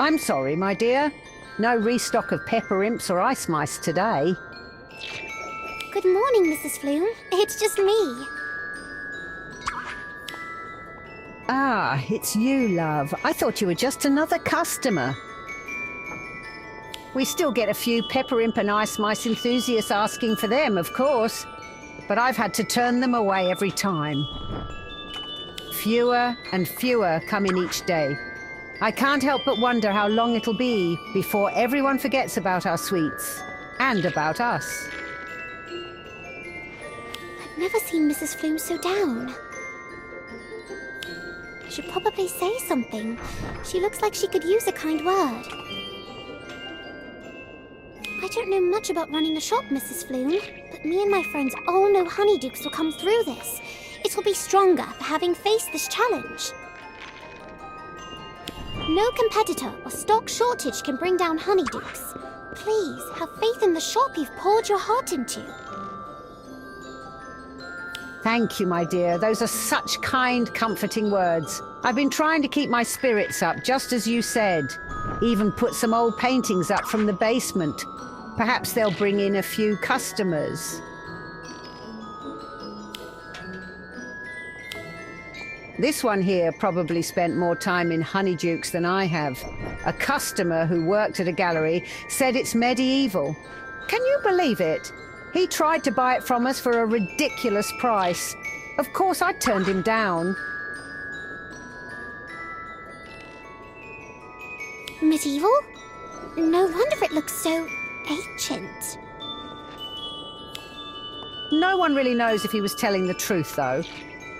I'm sorry, my dear. No restock of pepper imps or ice mice today. Good morning, Mrs. Flume. It's just me. Ah, it's you, love. I thought you were just another customer. We still get a few pepper imp and ice mice enthusiasts asking for them, of course. But I've had to turn them away every time. Fewer and fewer come in each day. I can't help but wonder how long it'll be before everyone forgets about our sweets. And about us. I've never seen Mrs. Flume so down. I should probably say something. She looks like she could use a kind word. I don't know much about running a shop, Mrs. Flume, but me and my friends all know honeydukes will come through this. It will be stronger for having faced this challenge. No competitor or stock shortage can bring down honeydukes. Please, have faith in the shop you've poured your heart into. Thank you, my dear. Those are such kind, comforting words. I've been trying to keep my spirits up, just as you said. Even put some old paintings up from the basement. Perhaps they'll bring in a few customers. This one here probably spent more time in Honeydukes than I have. A customer who worked at a gallery said it's medieval. Can you believe it? He tried to buy it from us for a ridiculous price. Of course, I turned him down. Medieval? No wonder it looks so ancient. No one really knows if he was telling the truth, though.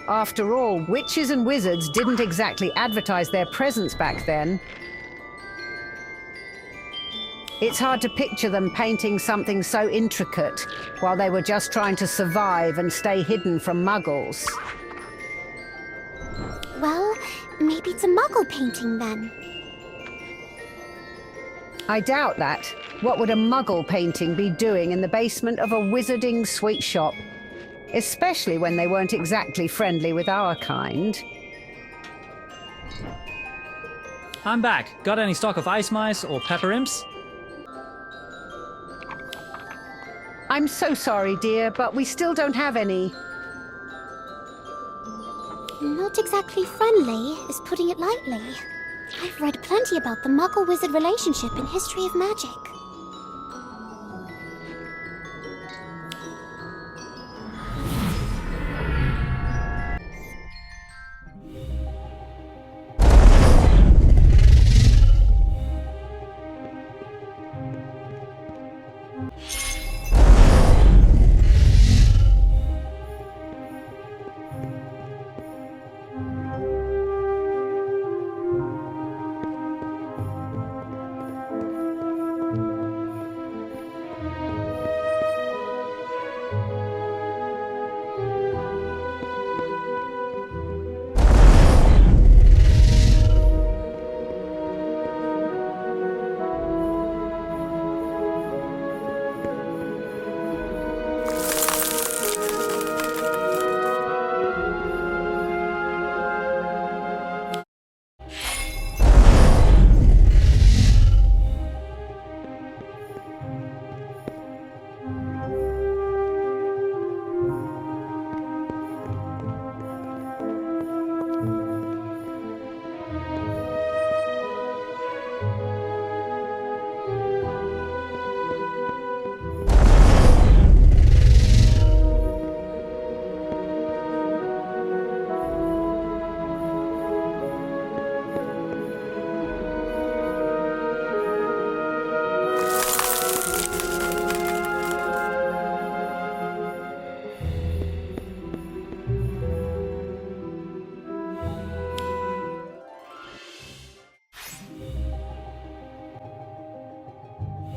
After all, witches and wizards didn't exactly advertise their presence back then. It's hard to picture them painting something so intricate while they were just trying to survive and stay hidden from muggles. Well, maybe it's a muggle painting then. I doubt that. What would a muggle painting be doing in the basement of a wizarding sweet shop? Especially when they weren't exactly friendly with our kind. I'm back. Got any stock of ice mice or pepper imps? I'm so sorry, dear, but we still don't have any. Not exactly friendly, is putting it lightly. I've read plenty about the muggle-wizard relationship in History of Magic.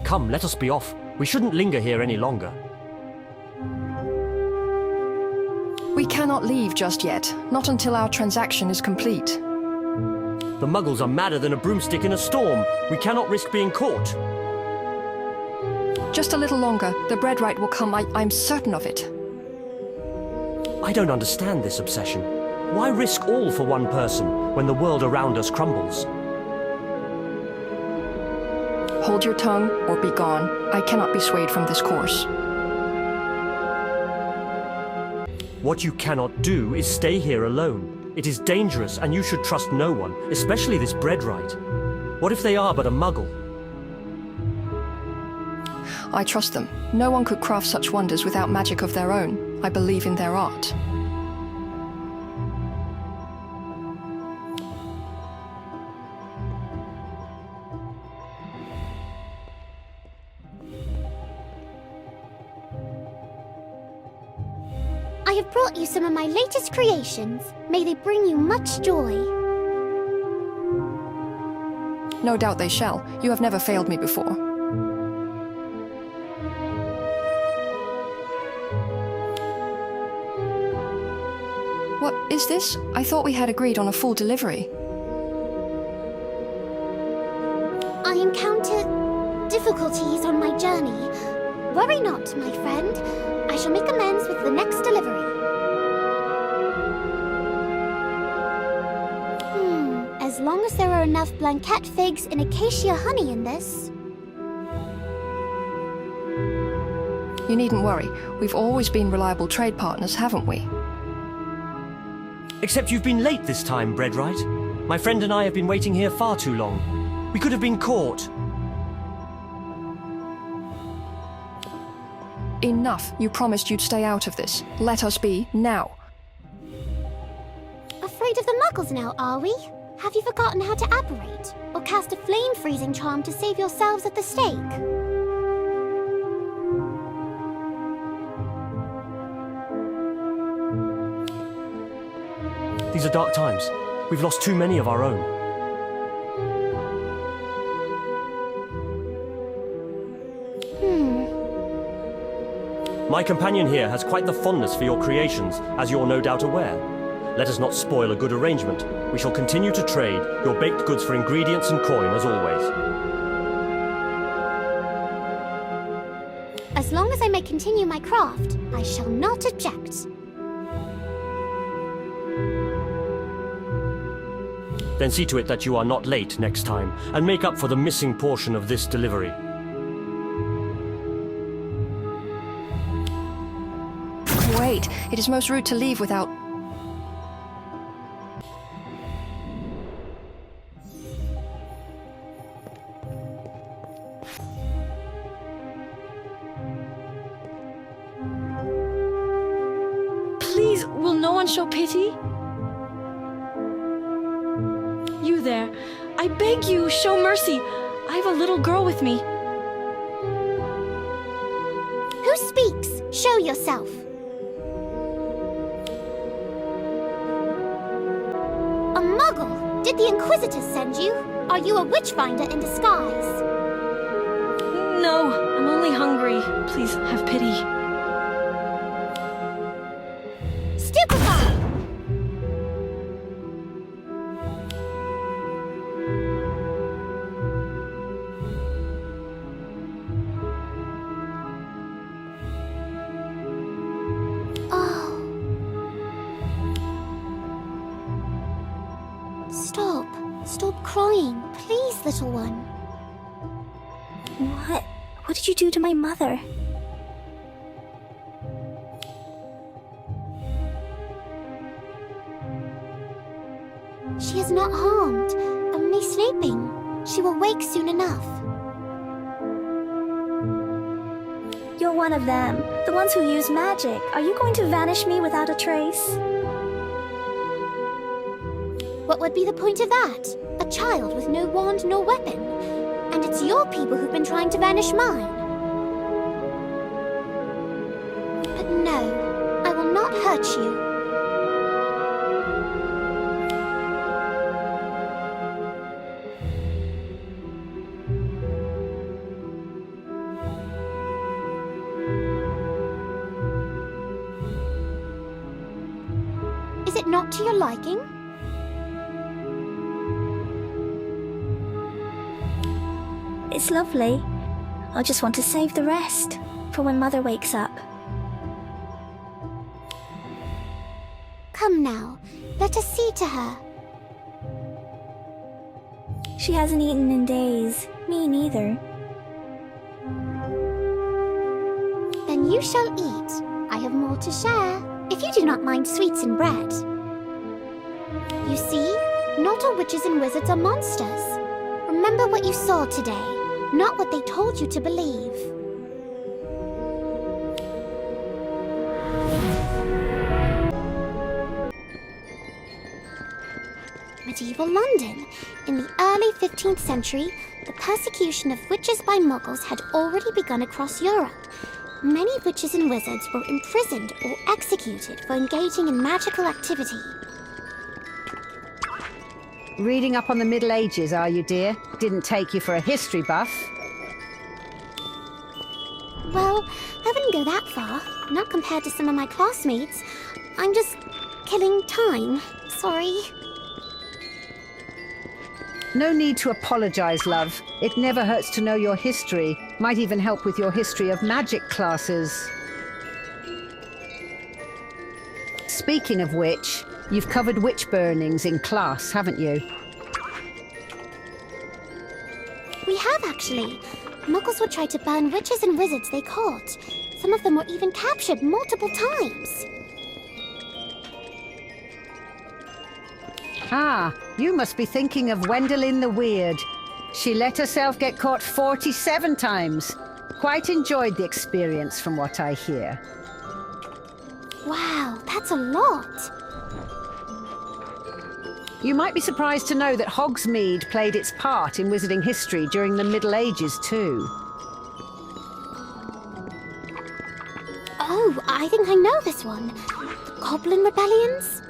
Come, let us be off. We shouldn't linger here any longer. We cannot leave just yet, not until our transaction is complete. The Muggles are madder than a broomstick in a storm. We cannot risk being caught. Just a little longer. The bread right will come, I'm certain of it. I don't understand this obsession. Why risk all for one person when the world around us crumbles? Hold your tongue or be gone. I cannot be swayed from this course. What you cannot do is stay here alone. It is dangerous, and you should trust no one, especially this breadwright. What if they are but a muggle? I trust them. No one could craft such wonders without magic of their own. I believe in their art. I have brought you some of my latest creations. May they bring you much joy. No doubt they shall. You have never failed me before. What is this? I thought we had agreed on a full delivery. I encountered difficulties on my journey. Worry not, my friend. I shall make amends with the next delivery. As long as there are enough blanket figs and acacia honey in this. You needn't worry. We've always been reliable trade partners, haven't we? Except you've been late this time, breadwright. My friend and I have been waiting here far too long. We could have been caught. Enough. You promised you'd stay out of this. Let us be, now. Afraid of the muggles now, are we? Have you forgotten how to apparate? Or cast a flame-freezing charm to save yourselves at the stake? These are dark times. We've lost too many of our own. My companion here has quite the fondness for your creations, as you're no doubt aware. Let us not spoil a good arrangement. We shall continue to trade, your baked goods for ingredients and coin as always. As long as I may continue my craft, I shall not object. Then see to it that you are not late next time, and make up for the missing portion of this delivery. Wait, it is most rude to leave without... Please, will no one show pity? You there, I beg you, show mercy. I have a little girl with me. Who speaks? Show yourself. A muggle? Did the Inquisitors send you? Are you a witchfinder in disguise? No, I'm only hungry. Please, have pity. Stupefy! Stop crying, please, little one. What did you do to my mother? She is not harmed, only sleeping. She will wake soon enough. You're one of them, the ones who use magic. Are you going to vanish me without a trace? What would be the point of that? A child with no wand nor weapon. And it's your people who've been trying to vanish mine. But no, I will not hurt you. Is it not to your liking? It's lovely. I'll just want to save the rest for when Mother wakes up. Come now, let us see to her. She hasn't eaten in days. Me neither. You shall eat. I have more to share, if you do not mind sweets and bread. You see, not all witches and wizards are monsters. Remember what you saw today, not what they told you to believe. Medieval London. In the early 15th century, the persecution of witches by Muggles had already begun across Europe. Many witches and wizards were imprisoned or executed for engaging in magical activity. Reading up on the Middle Ages, are you, dear? Didn't take you for a history buff. Well, I wouldn't go that far. Not compared to some of my classmates. I'm just killing time. Sorry. No need to apologize, love. It never hurts to know your history. Might even help with your history of magic classes. Speaking of which, you've covered witch burnings in class, haven't you? We have, actually. Muggles would try to burn witches and wizards they caught. Some of them were even captured multiple times. Ah, you must be thinking of Gwendolyn the Weird. She let herself get caught 47 times. Quite enjoyed the experience from what I hear. Wow, that's a lot. You might be surprised to know that Hogsmeade played its part in wizarding history during the Middle Ages too. Oh, I think I know this one. The Goblin Rebellions?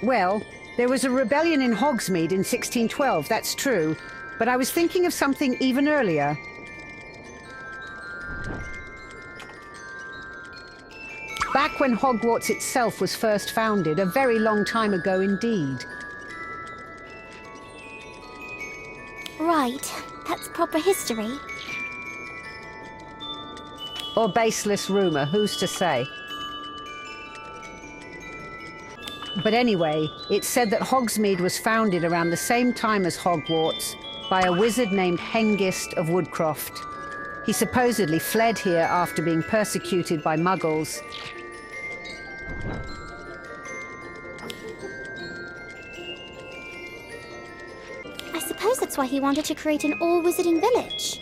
Well, there was a rebellion in Hogsmeade in 1612, that's true. But I was thinking of something even earlier. Back when Hogwarts itself was first founded, a very long time ago indeed. Right, that's proper history. Or baseless rumour, who's to say? But anyway, it's said that Hogsmeade was founded around the same time as Hogwarts by a wizard named Hengist of Woodcroft. He supposedly fled here after being persecuted by Muggles. I suppose that's why he wanted to create an all-wizarding village.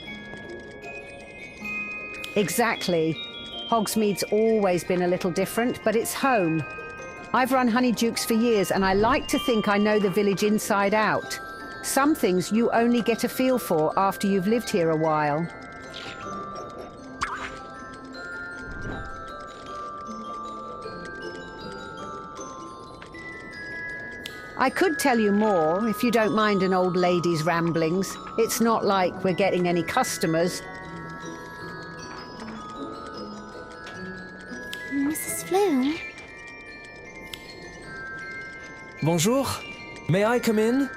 Exactly. Hogsmeade's always been a little different, but it's home. I've run Honeydukes for years, and I like to think I know the village inside out. Some things you only get a feel for after you've lived here a while. I could tell you more, if you don't mind an old lady's ramblings. It's not like we're getting any customers. Mrs. Flume? Bonjour. May I come in?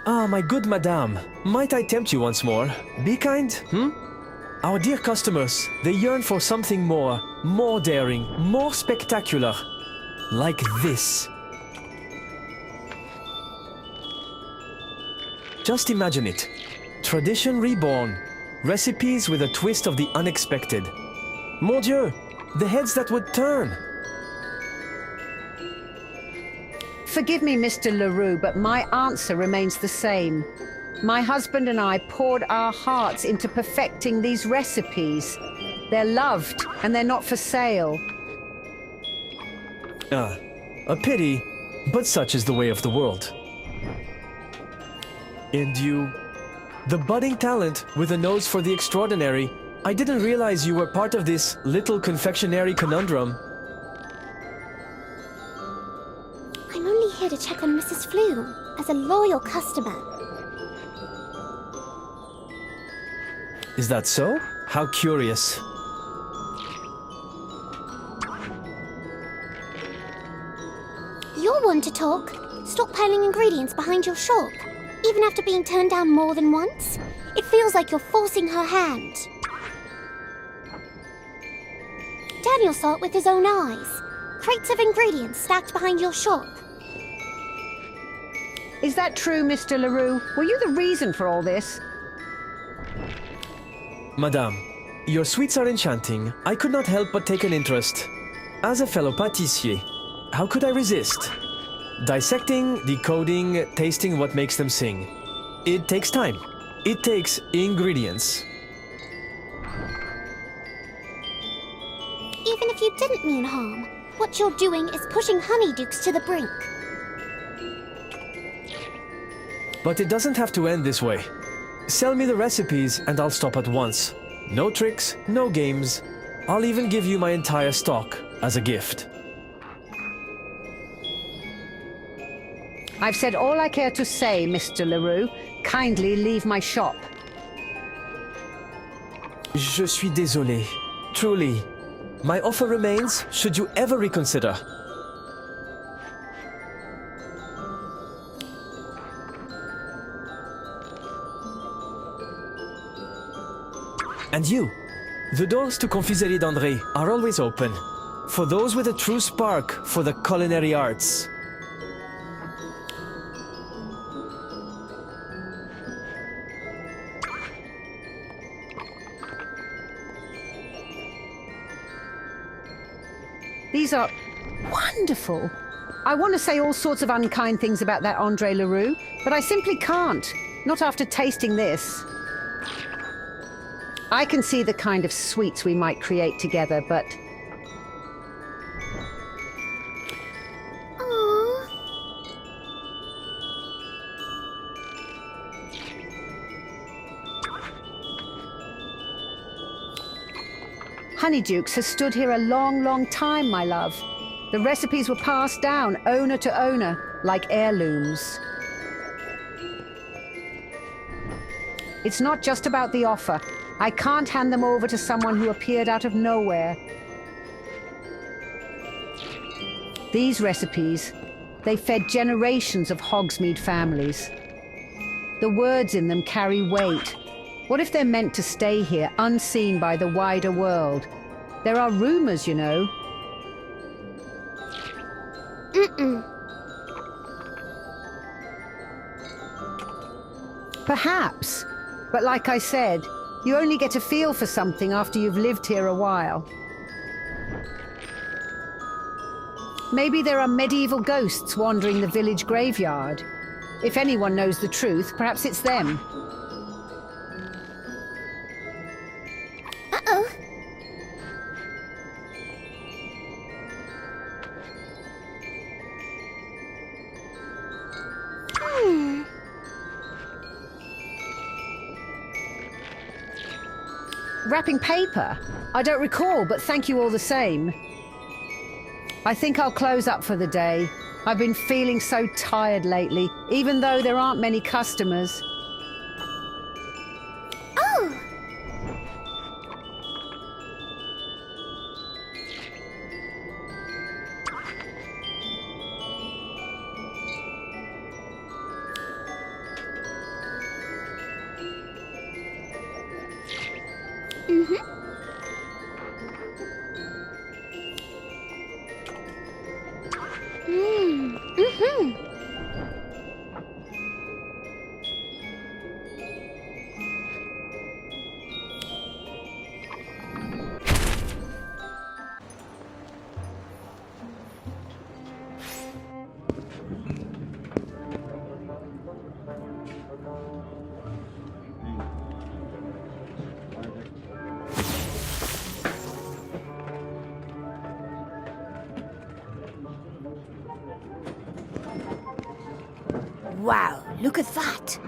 Ah, my good madame. Might I tempt you once more? Be kind, Our dear customers, they yearn for something more daring, more spectacular. Like this. Just imagine it. Tradition reborn. Recipes with a twist of the unexpected. Mon Dieu, the heads that would turn. Forgive me, Mr. LaRue, but my answer remains the same. My husband and I poured our hearts into perfecting these recipes. They're loved, and they're not for sale. Ah, a pity, but such is the way of the world. And you... the budding talent with a nose for the extraordinary. I didn't realize you were part of this little confectionery conundrum. I'm only here to check on Mrs. Flume, as a loyal customer. Is that so? How curious. You're one to talk. Stockpiling ingredients behind your shop. Even after being turned down more than once? It feels like you're forcing her hand. Daniel saw it with his own eyes. crates of ingredients stacked behind your shop. Is that true, Mr. Leroux? Were you the reason for all this? Madame, your sweets are enchanting. I could not help but take an interest. As a fellow pâtissier, how could I resist? Dissecting, decoding, tasting what makes them sing. It takes time. It takes ingredients. Even if you didn't mean harm, what you're doing is pushing Honeydukes to the brink. But it doesn't have to end this way. Sell me the recipes and I'll stop at once. No tricks, no games. I'll even give you my entire stock as a gift. I've said all I care to say, Mr. Leroux. Kindly leave my shop. Je suis désolé. Truly. My offer remains, should you ever reconsider. And you. The doors to Confiserie d'André are always open. For those with a true spark for the culinary arts. These are wonderful. I want to say all sorts of unkind things about that André Leroux, but I simply can't. Not after tasting this. I can see the kind of sweets we might create together, but... Aww. Honeydukes has stood here a long, long time, my love. The recipes were passed down, owner to owner, like heirlooms. It's not just about the offer. I can't hand them over to someone who appeared out of nowhere. These recipes, they fed generations of Hogsmeade families. The words in them carry weight. What if they're meant to stay here, unseen by the wider world? There are rumors, you know. Perhaps. But like I said, you only get a feel for something after you've lived here a while. Maybe there are medieval ghosts wandering the village graveyard. If anyone knows the truth, perhaps it's them. Uh-oh. Wrapping paper? I don't recall, but thank you all the same. I think I'll close up for the day. I've been feeling so tired lately, even though there aren't many customers. Oh! Wow, look at that!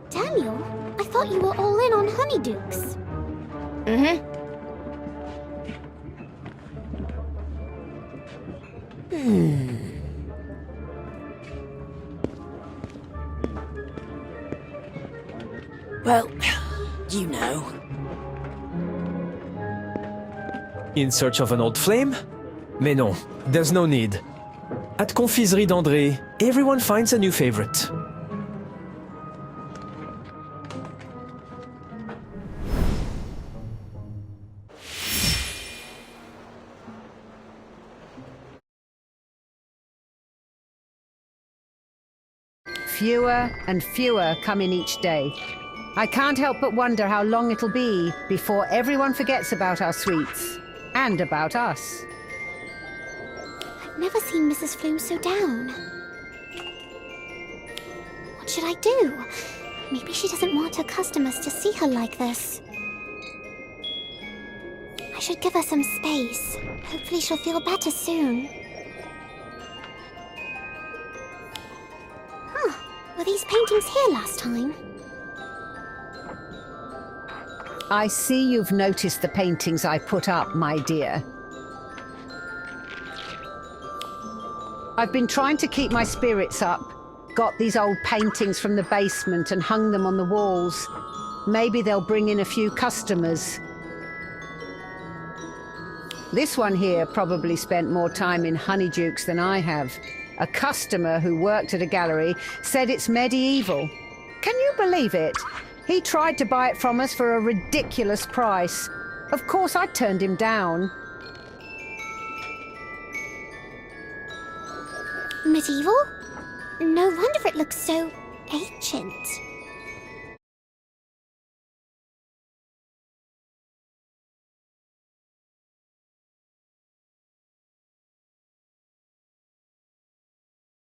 Daniel, I thought you were all in on Honeydukes. Well, you know. In search of an old flame? Mais non, there's no need. At Confiserie d'André, everyone finds a new favorite. fewer and fewer come in each day. I can't help but wonder how long it'll be before everyone forgets about our sweets. And about us. I've never seen Mrs. Flume so down. What should I do? Maybe she doesn't want her customers to see her like this. I should give her some space. Hopefully she'll feel better soon. Huh. Were these paintings here last time? I see you've noticed the paintings I put up, my dear. I've been trying to keep my spirits up. Got these old paintings from the basement and hung them on the walls. Maybe they'll bring in a few customers. This one here probably spent more time in Honeydukes than I have. A customer who worked at a gallery said it's medieval. Can you believe it? He tried to buy it from us for a ridiculous price. Of course, I turned him down. Medieval? No wonder it looks so ancient.